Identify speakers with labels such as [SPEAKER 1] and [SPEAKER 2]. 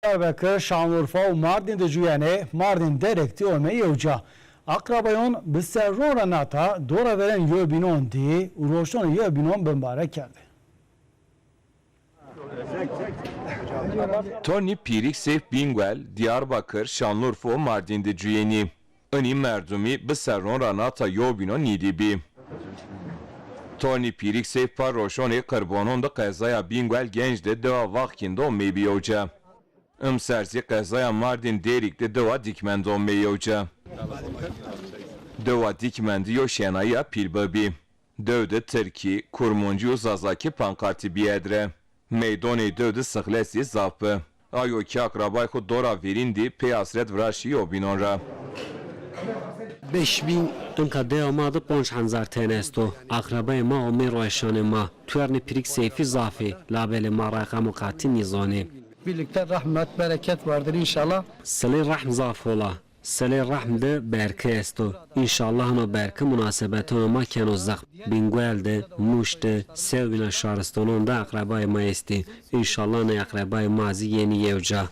[SPEAKER 1] Diyarbakır, Şanlıurfa ve Mardin de cüyene Mardin derekti olmayı yevca. Akrabayon biserron ranata dora veren yöbinon diye uğraşan yöbinon mübarek geldi.
[SPEAKER 2] Tony Pirik Seyf Bingwel, Diyarbakır, Şanlıurfa ve Mardin'de cüyeni. Ani merdumi biserron ranata yöbinon nidibi. Tony Pirik Seyf Parroşone Kırbonon da Kazaya Bingwel gençde deva vaktinde olmayı yevca. Sersi Kazaya Mardin derikte deva dikmende olmayı yevca. Deva dikmendi yoşenaya pilbabi. Dövde Türkiye, Kurmuncu Zazaki pankarti biyedre. Meydoni dövde sıhlesi zapı. Ayoki akrabay ku dora verindi peyasret vraşi yobinonra.
[SPEAKER 3] 5000 încă de amadı 5000 tenesto. Akrabay ma omer roşane ma. Tuarni pirik seyfi zafi. Labele ma rakam katin nizani.
[SPEAKER 4] Birlikte rahmet, bereket vardır inşallah.
[SPEAKER 3] Sele rahm zafola. Sele rahm de berke esto. İnşallah no berke münasebetona ma kenozak. Bingwelde, muşte, sevgine şaristanonda akrabay ma esti. İnşallah ne akrabay mazi yeni yevca.